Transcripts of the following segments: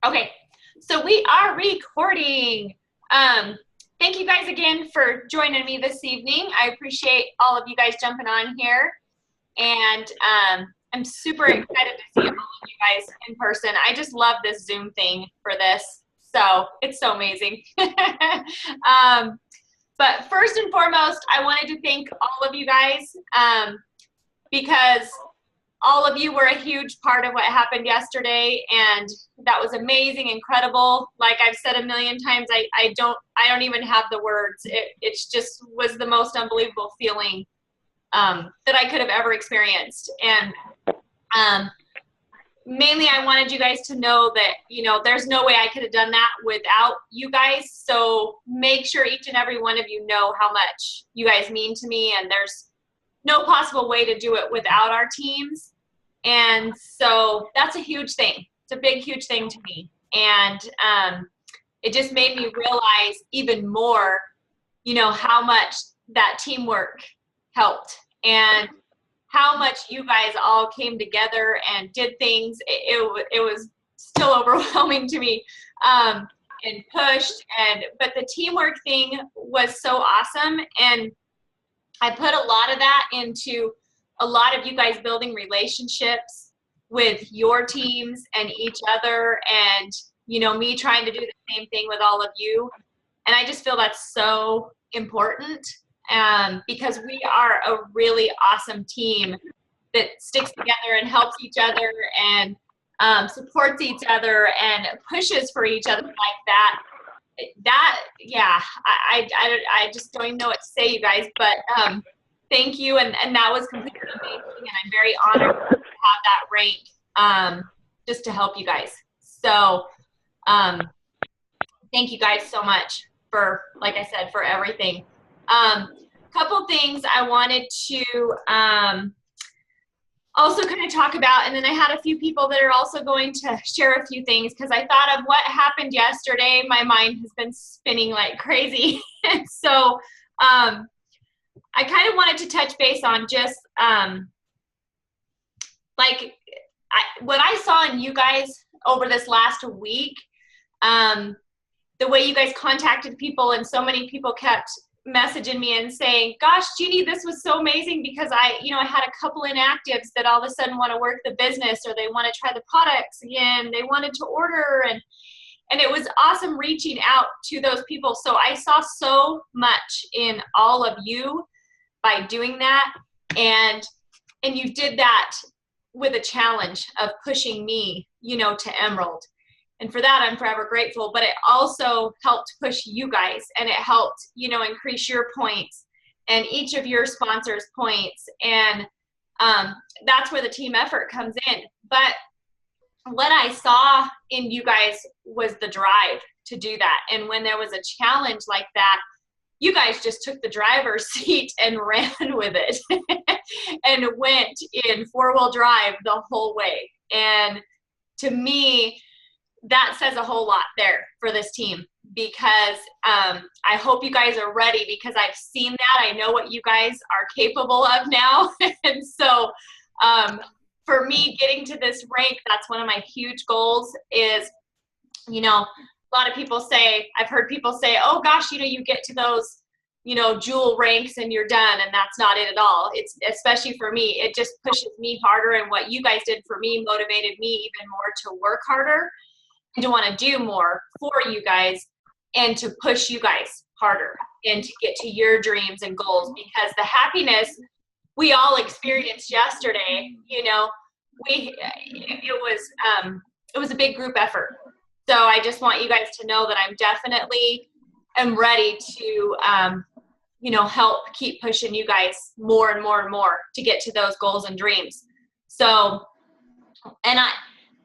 Okay, so we are recording. Um, Thank you guys again for joining me this evening. I appreciate all of you guys jumping on here, and I'm super excited to see all of you guys in person. I just love this Zoom thing for this, so it's so amazing. But first and foremost, I wanted to thank all of you guys because all of you were a huge part of what happened yesterday, and that was amazing, incredible. Like I've said a million times, I don't even have the words. It just was the most unbelievable feeling that I could have ever experienced. And mainly I wanted you guys to know that, there's no way I could have done that without you guys. So make sure each and every one of you know how much you guys mean to me, and there's no possible way to do it without our teams. And so that's a huge thing. It's a big, huge thing to me. And it just made me realize even more, how much that teamwork helped and how much you guys all came together and did things. It was still overwhelming to me and pushed. But the teamwork thing was so awesome. And I put a lot of that into a lot of you guys building relationships with your teams and each other, and me trying to do the same thing with all of you. And I just feel that's so important because we are a really awesome team that sticks together and helps each other and supports each other and pushes for each other like that. Yeah, I just don't even know what to say, you guys, but thank you, and that was completely amazing, and I'm very honored to have that rank just to help you guys. So thank you guys so much for, like I said, for everything. Couple things I wanted to also kind of talk about, and then I had a few people that are also going to share a few things because I thought of what happened yesterday. My mind has been spinning like crazy. So I kind of wanted to touch base on just what I saw in you guys over this last week, the way you guys contacted people, and so many people kept messaging me and saying, gosh, Jeannie, this was so amazing because I had a couple inactives that all of a sudden want to work the business, or they want to try the products again, they wanted to order, and it was awesome reaching out to those people. So I saw so much in all of you by doing that, and you did that with a challenge of pushing me, to Emerald. And for that, I'm forever grateful. But it also helped push you guys, and it helped, increase your points and each of your sponsors' points. And that's where the team effort comes in. But what I saw in you guys was the drive to do that. And when there was a challenge like that, you guys just took the driver's seat and ran with it and went in 4-wheel drive the whole way. And to me, that says a whole lot there for this team, because I hope you guys are ready, because I've seen that. I know what you guys are capable of now. And so for me, getting to this rank, that's one of my huge goals is, a lot of people say, I've heard people say, oh gosh, you get to those, jewel ranks and you're done. And that's not it at all. It's, especially for me, it just pushes me harder. And what you guys did for me motivated me even more to work harder and to want to do more for you guys and to push you guys harder and to get to your dreams and goals, because the happiness we all experienced yesterday, it was a big group effort. So I just want you guys to know that I'm definitely am ready to, help keep pushing you guys more and more and more to get to those goals and dreams. So, and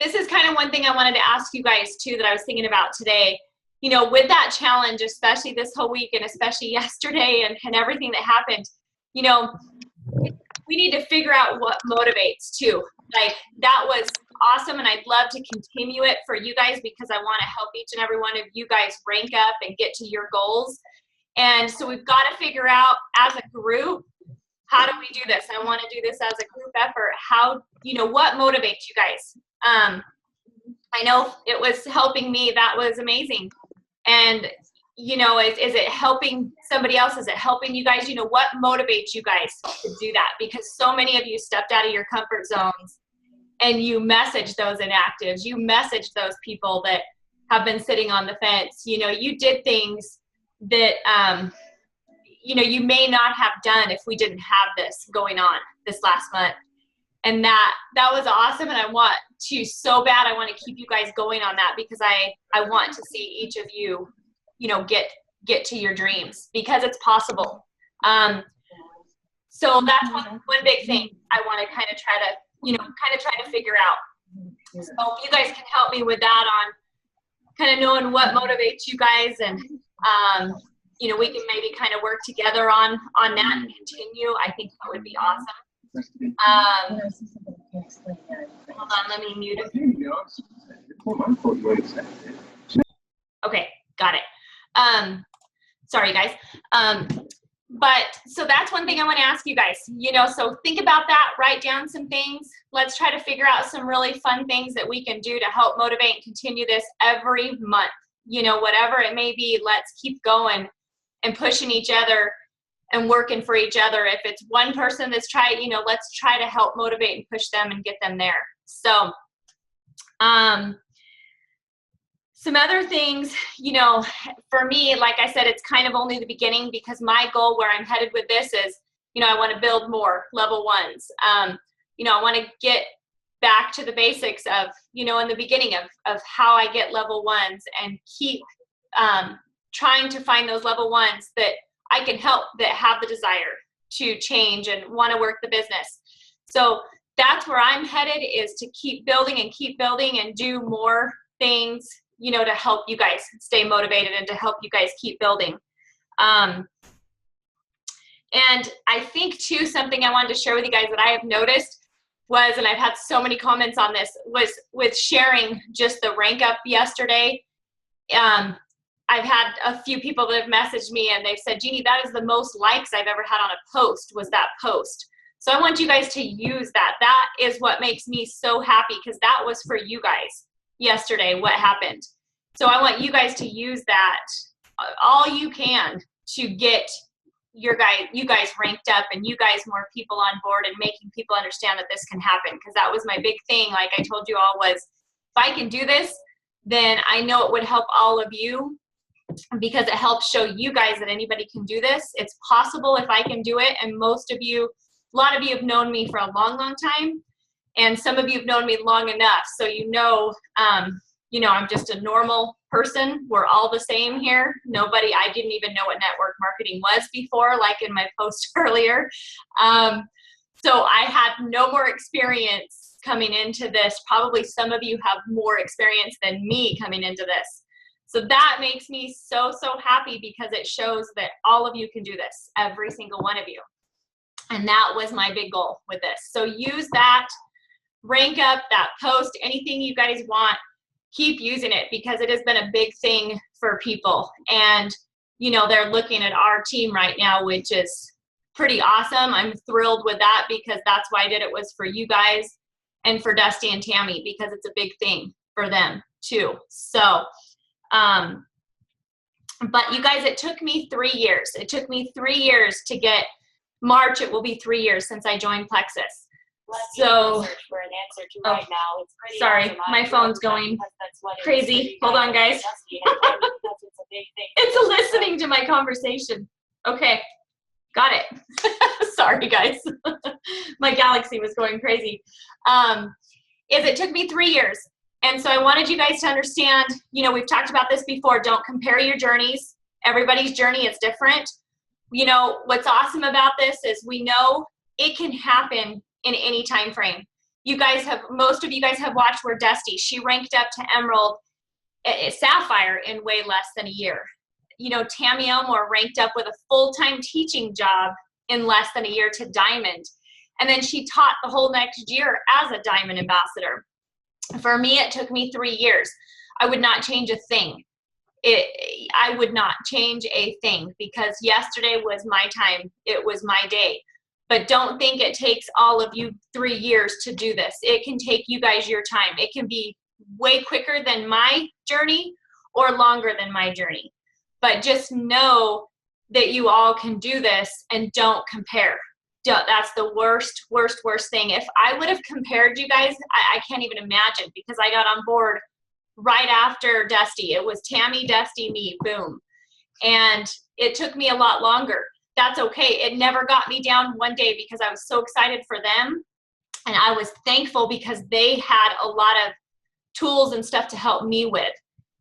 this is kind of one thing I wanted to ask you guys too, that I was thinking about today, with that challenge, especially this whole week and especially yesterday and everything that happened, we need to figure out what motivates too. Like, that was awesome, and I'd love to continue it for you guys because I want to help each and every one of you guys rank up and get to your goals. And so we've got to figure out as a group, how do we do this? I want to do this as a group effort. How, what motivates you guys? I know it was helping me. That was amazing. And, you know, is it helping somebody else? Is it helping you guys? You know, what motivates you guys to do that? Because so many of you stepped out of your comfort zones and you message those inactives. You message those people that have been sitting on the fence. You know, you did things that, you know, you may not have done if we didn't have this going on this last month. And that was awesome. And I want to so bad, I want to keep you guys going on that, because I want to see each of you, you know, get to your dreams, because it's possible. So that's one big thing I want to kind of try to, you know, try to figure out. So if you guys can help me with that on kind of knowing what motivates you guys, and, you know, we can maybe kind of work together on that and continue. I think that would be awesome. Hold on, let me mute it. Okay, got it. Sorry guys. But so that's one thing I want to ask you guys, you know, so think about that, write down some things. Let's try to figure out some really fun things that we can do to help motivate and continue this every month. You know, whatever it may be, let's keep going and pushing each other and working for each other. If it's one person that's trying, you know, let's try to help motivate and push them and get them there. So, some other things, you know, for me, like I said, it's kind of only the beginning, because my goal where I'm headed with this is, you know, I want to build more level ones. You know, I want to get back to the basics of, you know, in the beginning of how I get level ones, and keep trying to find those level ones that I can help, that have the desire to change and want to work the business. So that's where I'm headed, is to keep building and do more things, you know, to help you guys stay motivated and to help you guys keep building. And I think too, something I wanted to share with you guys that I have noticed was, and I've had so many comments on this, was with sharing just the rank up yesterday. I've had a few people that have messaged me and they've said, Jeannie, that is the most likes I've ever had on a post, was that post. So I want you guys to use that. That is what makes me so happy, because that was for you guys yesterday, what happened. So I want you guys to use that all you can to get you guys ranked up, and you guys more people on board, and making people understand that this can happen. Because that was my big thing, like I told you all, was if I can do this, then I know it would help all of you, because it helps show you guys that anybody can do this. It's possible if I can do it. And most of you, a lot of you have known me for a long, long time. And some of you have known me long enough. So you know, I'm just a normal person. We're all the same here. I didn't even know what network marketing was before, like in my post earlier. So I had no more experience coming into this. Probably some of you have more experience than me coming into this. So that makes me so, so happy, because it shows that all of you can do this, every single one of you. And that was my big goal with this. So use that, rank up that post, anything you guys want, keep using it, because it has been a big thing for people. And, you know, they're looking at our team right now, which is pretty awesome. I'm thrilled with that, because that's why I did it, was for you guys and for Dusty and Tammy, because it's a big thing for them too. So, but you guys, it took me 3 years. It took me 3 years to get March. It will be 3 years since I joined Plexus. So, search for an answer to right now. It's pretty sorry, awesome. my phone's going crazy. Hold on, guys. It's listening to my conversation. Okay, got it. Sorry, guys. My Galaxy was going crazy. It took me 3 years. And so I wanted you guys to understand, you know, we've talked about this before, don't compare your journeys. Everybody's journey is different. You know, what's awesome about this is we know it can happen in any time frame. Most of you guys have watched where Dusty, she ranked up to Emerald, Sapphire in way less than a year. You know, Tammy Elmore ranked up with a full-time teaching job in less than a year to Diamond. And then she taught the whole next year as a Diamond ambassador. For me, it took me 3 years. I would not change a thing. I would not change a thing, because yesterday was my time. It was my day. But don't think it takes all of you 3 years to do this. It can take you guys your time. It can be way quicker than my journey or longer than my journey. But just know that you all can do this, and don't compare. That's the worst thing. If I would have compared you guys, I can't even imagine, because I got on board right after Dusty. It was Tammy, Dusty, me, boom. And it took me a lot longer. That's okay. It never got me down one day, because I was so excited for them. And I was thankful because they had a lot of tools and stuff to help me with.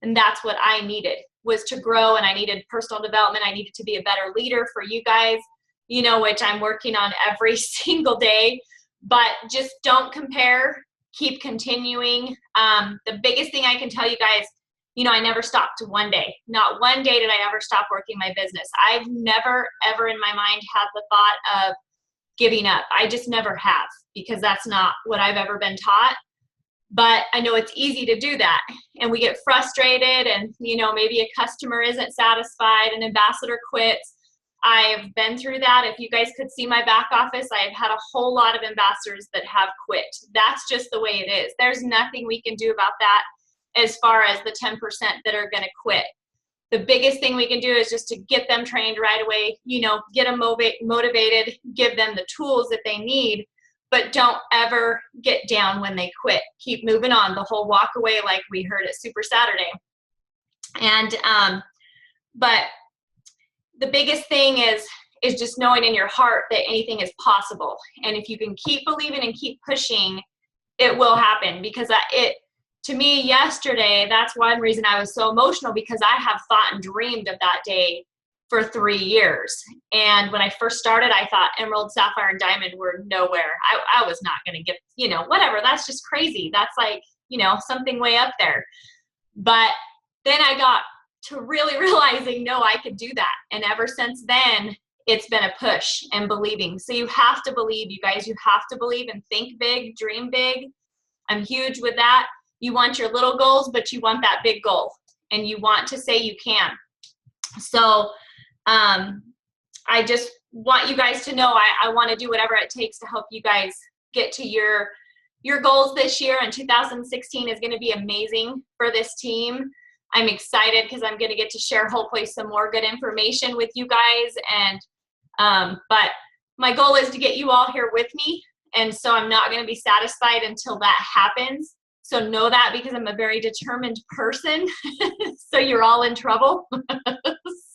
And that's what I needed, was to grow, and I needed personal development. I needed to be a better leader for you guys, you know, which I'm working on every single day. But just don't compare. Keep continuing. The biggest thing I can tell you guys, you know, I never stopped one day. Not one day did I ever stop working my business. I've never, ever in my mind had the thought of giving up. I just never have, because that's not what I've ever been taught. But I know it's easy to do that, and we get frustrated, and, you know, maybe a customer isn't satisfied, an ambassador quits. I've been through that. If you guys could see my back office, I've had a whole lot of ambassadors that have quit. That's just the way it is. There's nothing we can do about that as far as the 10% that are going to quit. The biggest thing we can do is just to get them trained right away, you know, get them motivated, give them the tools that they need. But don't ever get down when they quit. Keep moving on. The whole walk away, like we heard at Super Saturday. And but the biggest thing is just knowing in your heart that anything is possible. And if you can keep believing and keep pushing, it will happen. Because to me yesterday, that's one reason I was so emotional, because I have thought and dreamed of that day for 3 years. And when I first started, I thought Emerald, Sapphire, and Diamond were nowhere. I was not going to get, you know, whatever. That's just crazy. That's like, you know, something way up there. But then I got to really realizing, no, I could do that. And ever since then, it's been a push and believing. So you have to believe, you guys. You have to believe and think big, dream big. I'm huge with that. You want your little goals, but you want that big goal. And you want to say you can. So I just want you guys to know I want to do whatever it takes to help you guys get to your goals this year. And 2016 is going to be amazing for this team. I'm excited because I'm going to get to share hopefully some more good information with you guys. And but my goal is to get you all here with me. And so I'm not going to be satisfied until that happens. So know that, because I'm a very determined person. So you're all in trouble.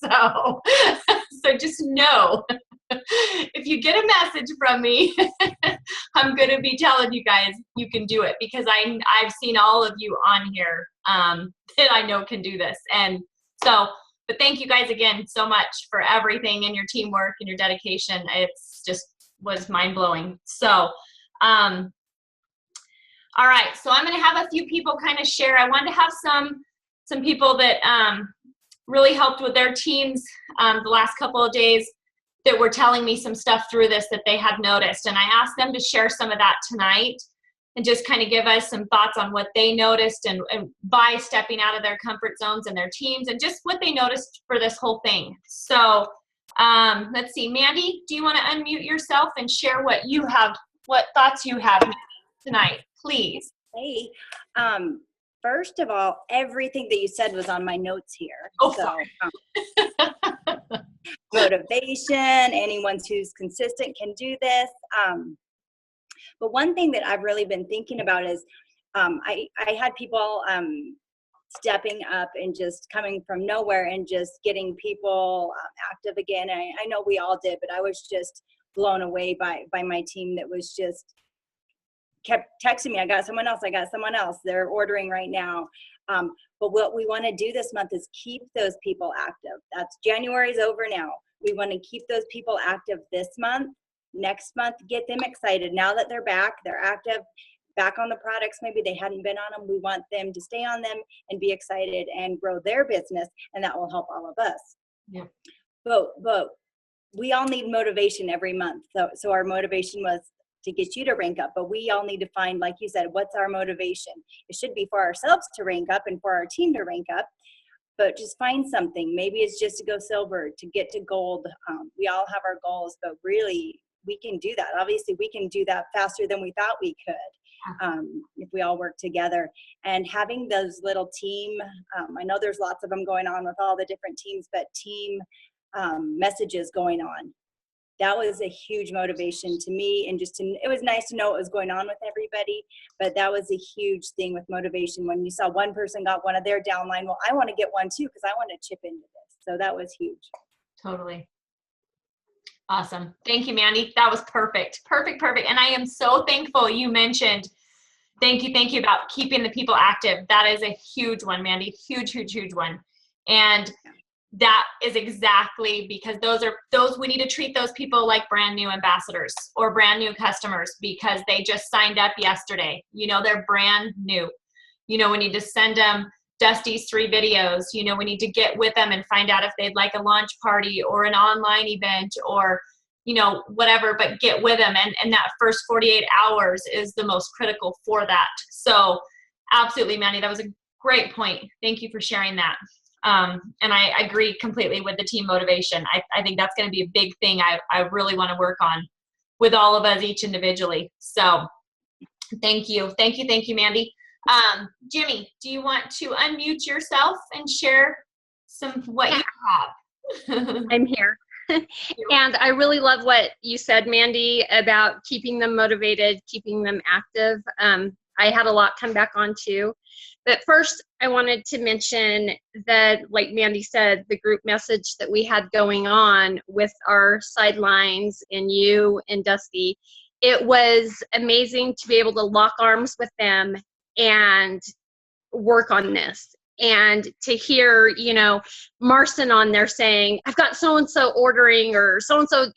So just know, if you get a message from me, I'm going to be telling you guys you can do it, because I've seen all of you on here that I know can do this. And so, but thank you guys again so much for everything, and your teamwork and your dedication. It's just was mind-blowing. So, all right, so I'm going to have a few people kind of share. I wanted to have some people that really helped with their teams the last couple of days, that were telling me some stuff through this that they had noticed. And I asked them to share some of that tonight, and just kind of give us some thoughts on what they noticed, and by stepping out of their comfort zones and their teams, and just what they noticed for this whole thing. So let's see, Mandy, do you want to unmute yourself and share what thoughts you have tonight, please? Hey, first of all, everything that you said was on my notes here. Oh, so, sorry. Motivation, anyone who's consistent can do this. But one thing that I've really been thinking about is I had people stepping up and just coming from nowhere and just getting people active again. I know we all did, but I was just blown away by my team that was just kept texting me, I got someone else, they're ordering right now. But what we want to do this month is keep those people active. That's January's over now. We want to keep those people active this month. Next month, get them excited. Now that they're back, they're active, back on the products, maybe they hadn't been on them. We want them to stay on them and be excited and grow their business, and that will help all of us. Yeah. But we all need motivation every month. So our motivation was to get you to rank up, but we all need to find, like you said, what's our motivation? It should be for ourselves to rank up and for our team to rank up, but just find something. Maybe it's just to go silver, to get to gold. We all have our goals, but really we can do that. Obviously we can do that faster than we thought we could. if we all work together. And having those little team, I know there's lots of them going on with all the different teams, but team messages going on. That was a huge motivation to me, and it was nice to know what was going on with everybody, but that was a huge thing with motivation when you saw one person got one of their downline. Well, I want to get one too, because I want to chip into this. So that was huge. Totally. Awesome. Thank you, Mandy. That was perfect. Perfect. And I am so thankful you mentioned, thank you about keeping the people active. That is a huge one, Mandy. Huge one. And that is exactly because those we need to treat those people like brand new ambassadors or brand new customers because they just signed up yesterday. They're brand new. We need to send them Dusty's 3 videos. We need to get with them and find out if they'd like a launch party or an online event or whatever, but get with them. And that first 48 hours is the most critical for that. So absolutely, Mandy, that was a great point. Thank you for sharing that. And I agree completely with the team motivation. I think that's going to be a big thing I really want to work on with all of us each individually. So thank you, Mandy. Jimmy, do you want to unmute yourself and share what you have? I'm here. And I really love what you said, Mandy, about keeping them motivated, keeping them active. I had a lot come back on too. But first, I wanted to mention that, like Mandy said, the group message that we had going on with our sidelines and you and Dusty, it was amazing to be able to lock arms with them and work on this. And to hear, Marcin on there saying, I've got so-and-so ordering or so-and-so,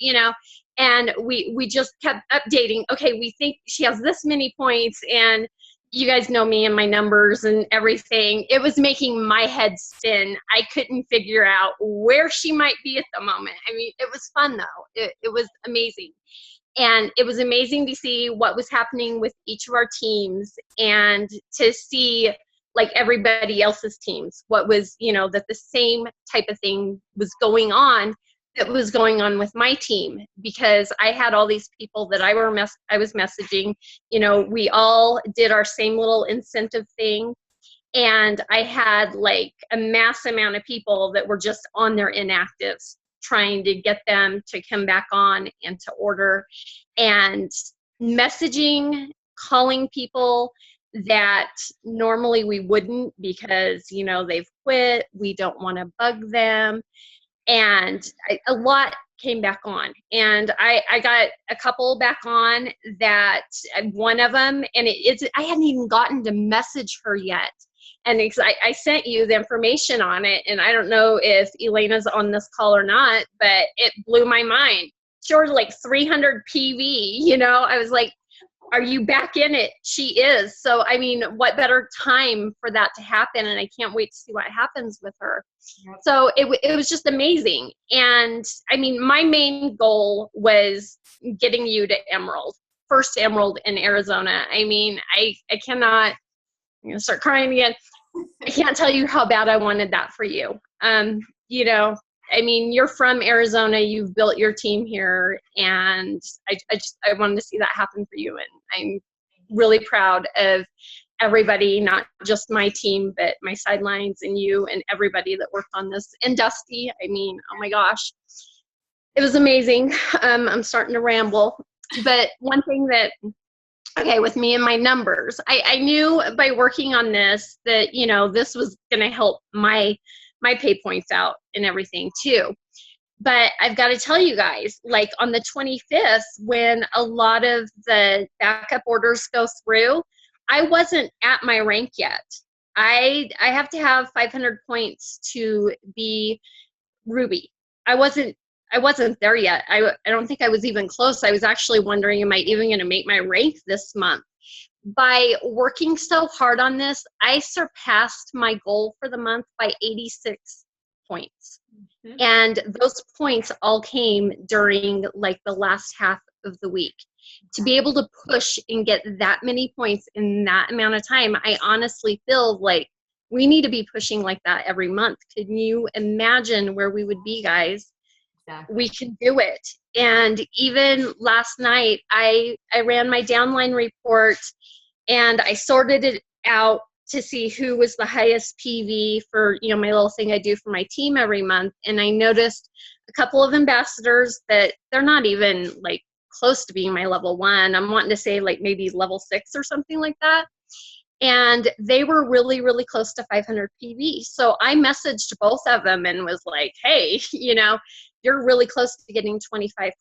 and we just kept updating. Okay, we think she has this many points, and you guys know me and my numbers and everything. It was making my head spin. I couldn't figure out where she might be at the moment. I mean, it was fun though. It was amazing. And it was amazing to see what was happening with each of our teams and to see like everybody else's teams, what was, that the same type of thing was going on that was going on with my team, because I had all these people that I was messaging. We all did our same little incentive thing, and I had like a mass amount of people that were just on their inactives, trying to get them to come back on and to order, and messaging, calling people that normally we wouldn't because, they've quit. We don't want to bug them. And a lot came back on, and I got a couple back on that one of them, and I hadn't even gotten to message her yet. And I sent you the information on it, and I don't know if Elena's on this call or not, but it blew my mind. She ordered like 300 PV, I was like, are you back in it? She is. So, I mean, what better time for that to happen? And I can't wait to see what happens with her. Yep. So it was just amazing. And I mean, my main goal was getting you to Emerald, first Emerald in Arizona. I mean, I cannot, I'm going to start crying again. I can't tell you how bad I wanted that for you. I mean, you're from Arizona, you've built your team here, and I wanted to see that happen for you. And I'm really proud of everybody, not just my team, but my sidelines and you and everybody that worked on this. And Dusty, I mean, oh my gosh, it was amazing. I'm starting to ramble, but one thing that, okay, with me and my numbers, I knew by working on this that, this was going to help my pay points out and everything too. But I've got to tell you guys, like on the 25th, when a lot of the backup orders go through, I wasn't at my rank yet. I have to have 500 points to be Ruby. I wasn't there yet. I don't think I was even close. I was actually wondering, am I even going to make my rank this month? By working so hard on this, I surpassed my goal for the month by 86 points. Mm-hmm. And those points all came during like the last half of the week. To be able to push and get that many points in that amount of time, I honestly feel like we need to be pushing like that every month. Can you imagine where we would be, guys? Exactly. We can do it. And even last night, I ran my downline report and I sorted it out to see who was the highest PV for, you know, my little thing I do for my team every month. And I noticed a couple of ambassadors that they're not even like close to being my level 1. I'm wanting to say like maybe level 6 or something like that. And they were really, really close to 500 PV. So I messaged both of them and was like, hey, you know, you're really close to getting 25%.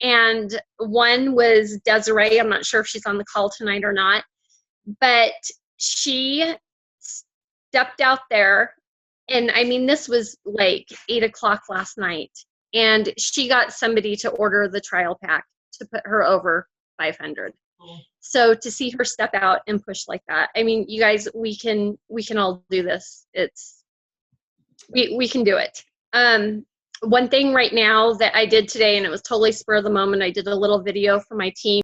And one was Desiree. I'm not sure if she's on the call tonight or not, but she stepped out there. And I mean, this was like 8 o'clock last night. And she got somebody to order the trial pack to put her over 500. So to see her step out and push like that, I mean, you guys, we can all do this. We can do it. One thing right now that I did today, and it was totally spur of the moment, I did a little video for my team.